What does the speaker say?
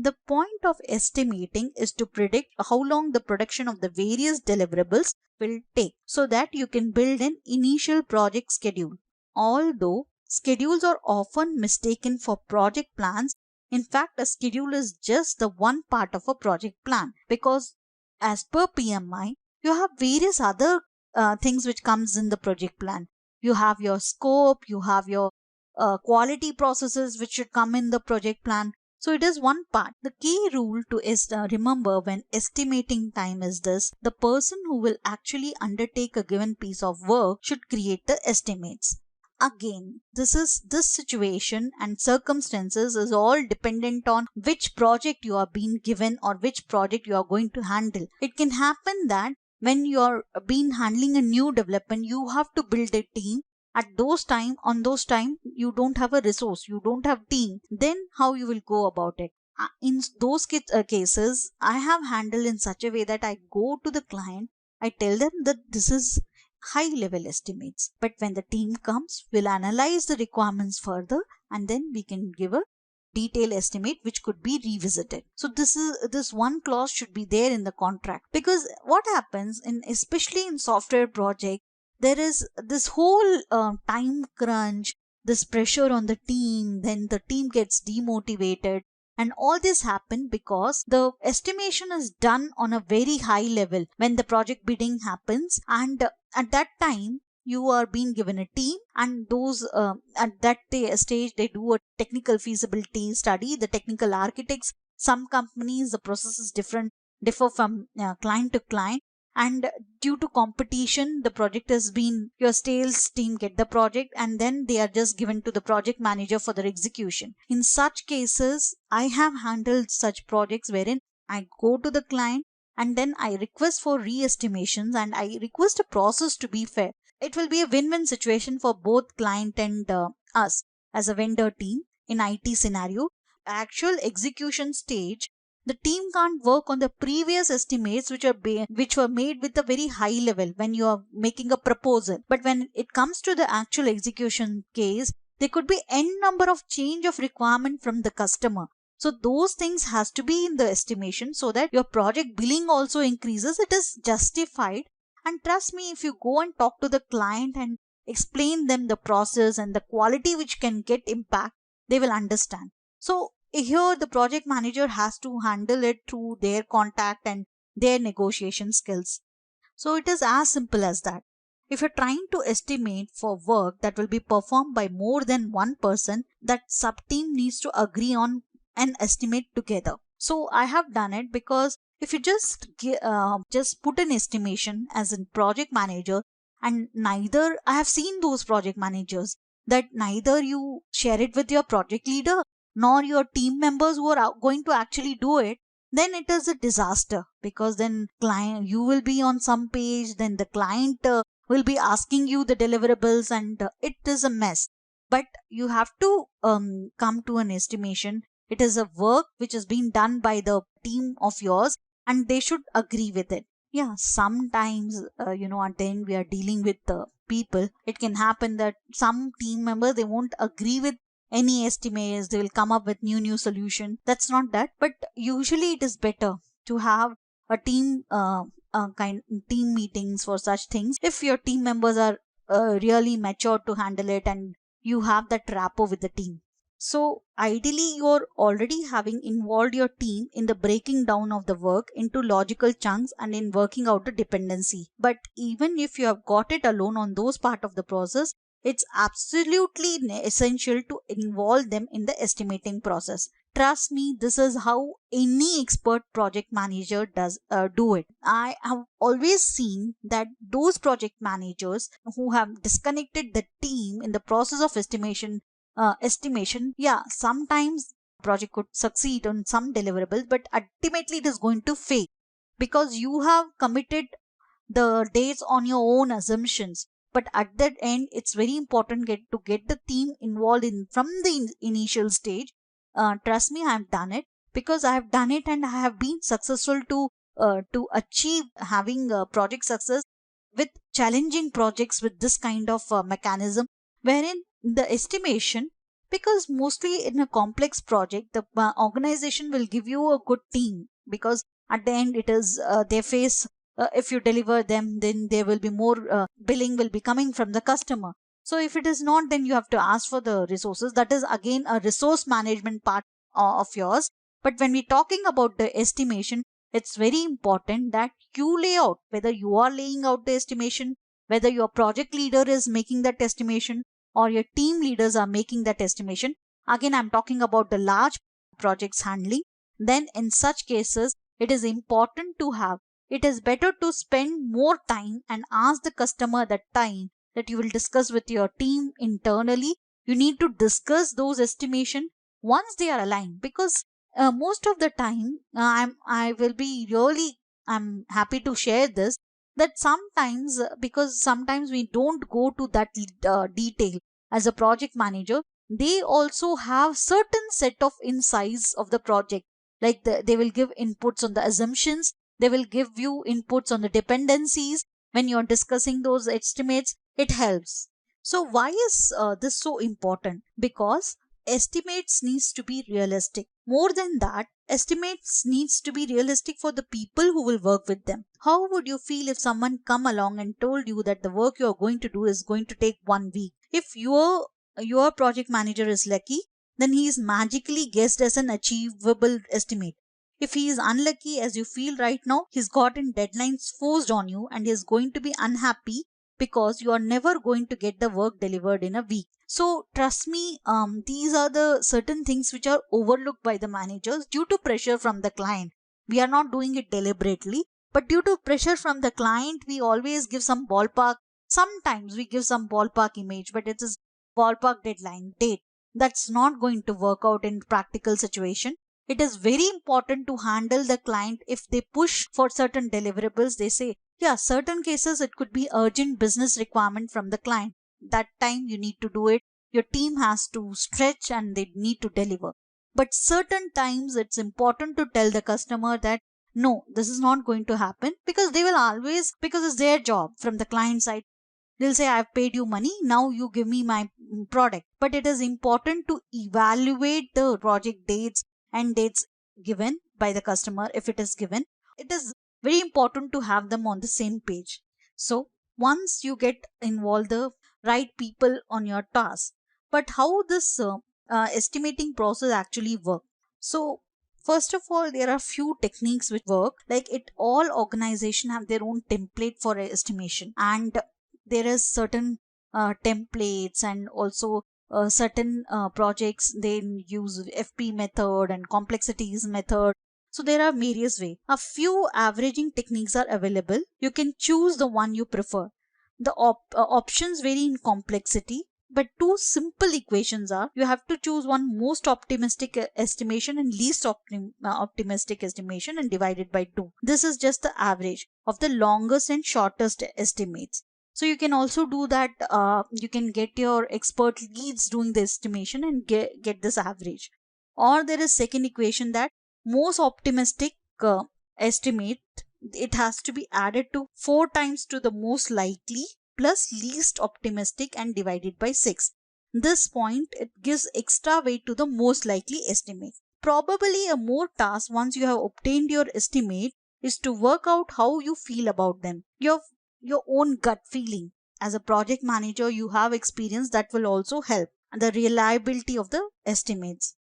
The point of estimating is to predict how long the production of the various deliverables will take so that you can build an initial project schedule. Although schedules are often mistaken for project plans, in fact, a schedule is just the one part of a project plan, because as per PMI, you have various other things which comes in the project plan. You have your scope, you have your quality processes which should come in the project plan. So it is one part. The key rule to remember when estimating time is this: the person who will actually undertake a given piece of work should create the estimates. Again, this situation and circumstances is all dependent on which project you are being given or which project you are going to handle. It can happen that when you are being handling a new development, you have to build a team. At those time, on those time, you don't have a resource, you don't have team. Then how you will go about it? In those cases, I have handled in such a way that I go to the client, I tell them that this is high level estimates, but when the team comes, we'll analyze the requirements further and then we can give a detailed estimate which could be revisited. So this one clause should be there in the contract, because what happens in, especially in software project, there is this whole time crunch, this pressure on the team, then the team gets demotivated, and all this happen because the estimation is done on a very high level when the project bidding happens, and at that time you are being given a team, and those at that stage they do a technical feasibility study. The technical architects, some companies the process is differ from client to client, and due to competition the project has been, your sales team get the project and then they are just given to the project manager for their execution. In such cases, I have handled such projects wherein I go to the client and then I request for re-estimations and I request a process to be fair. It will be a win-win situation for both client and us as a vendor team. In IT scenario, actual execution stage, the team can't work on the previous estimates which were made with a very high level when you are making a proposal. But when it comes to the actual execution case, there could be n number of change of requirement from the customer. So those things has to be in the estimation so that your project billing also increases. It is justified. And trust me, if you go and talk to the client and explain them the process and the quality which can get impact, they will understand. So here the project manager has to handle it through their contact and their negotiation skills. So it is as simple as that. If you're trying to estimate for work that will be performed by more than one person, that sub team needs to agree on an estimate together. So I have done it, because if you just put an estimation as a project manager, and neither, I have seen those project managers that neither you share it with your project leader nor your team members who are going to actually do it, then it is a disaster, because then client, you will be on some page, then the client will be asking you the deliverables, and it is a mess. But you have to come to an estimation. It is a work which has been done by the team of yours and they should agree with it. Yeah, sometimes at the end we are dealing with people. It can happen that some team members, they won't agree with any estimates, they will come up with new solution. That's not that, but usually it is better to have a team meetings for such things if your team members are really mature to handle it and you have that rapport with the team. So ideally you're already having involved your team in the breaking down of the work into logical chunks and in working out the dependency. But even if you have got it alone on those part of the process, it's absolutely essential to involve them in the estimating process. Trust me, this is how any expert project manager does do it. I have always seen that those project managers who have disconnected the team in the process of estimation, yeah, sometimes project could succeed on some deliverables, but ultimately it is going to fail because you have committed the dates on your own assumptions. But at that end, it's very important to get the team involved in from the initial stage. Trust me, I have done it, because I have done it and I have been successful to achieve having project success with challenging projects with this kind of mechanism, wherein the estimation, Because mostly in a complex project, the organization will give you a good team, because at the end it is they face, if you deliver them, then there will be more billing will be coming from the customer. So if it is not, then you have to ask for the resources. That is again a resource management part of yours. But when we're talking about the estimation, it's very important that you lay out, whether you are laying out the estimation, whether your project leader is making that estimation, or your team leaders are making that estimation. Again, I'm talking about the large projects handling. Then in such cases, it is important to have, it is better to spend more time and ask the customer that time that you will discuss with your team internally. You need to discuss those estimation once they are aligned, because most of the time, I will be really, I'm happy to share this, that sometimes, because sometimes we don't go to that detail as a project manager, they also have certain set of insights of the project. Like they will give inputs on the assumptions, they will give you inputs on the dependencies. When you're discussing those estimates, it helps. So why is this so important? Because estimates needs to be realistic. More than that, estimates needs to be realistic for the people who will work with them. How would you feel if someone come along and told you that the work you're going to do is going to take 1 week? If your project manager is lucky, then he is magically guessed as an achievable estimate. If he is unlucky, as you feel right now, he's gotten deadlines forced on you and he is going to be unhappy because you are never going to get the work delivered in a week. So trust me, these are the certain things which are overlooked by the managers due to pressure from the client. We are not doing it deliberately, but due to pressure from the client, we always give some ballpark. Sometimes we give some ballpark image, but it is ballpark deadline date. That's not going to work out in practical situation. It is very important to handle the client. If they push for certain deliverables, they say, yeah, certain cases it could be urgent business requirement from the client. That time you need to do it. Your team has to stretch and they need to deliver. But certain times it's important to tell the customer that no, this is not going to happen, because they will always, because it's their job from the client side. They'll say, I've paid you money, now you give me my product. But it is important to evaluate the project dates and dates given by the customer. If it is given, it is very important to have them on the same page. So once you get involved the right people on your task. But how this estimating process actually work? So first of all, there are few techniques which work. Like it, all organization have their own template for estimation, and there is certain templates, and also certain projects they use FP method and complexities method. So there are various way. A few averaging techniques are available. You can choose the one you prefer. The options vary in complexity, but two simple equations are, you have to choose one most optimistic estimation and least optimistic estimation and divide it by 2. This is just the average of the longest and shortest estimates. So you can also do that. You can get your expert leads doing the estimation and get this average. Or there is second equation, that most optimistic estimate, it has to be added to 4 times to the most likely plus least optimistic and divided by 6. This point, it gives extra weight to the most likely estimate. Probably a more task once you have obtained your estimate is to work out how you feel about them. Your own gut feeling. As a project manager, you have experience that will also help the reliability of the estimates.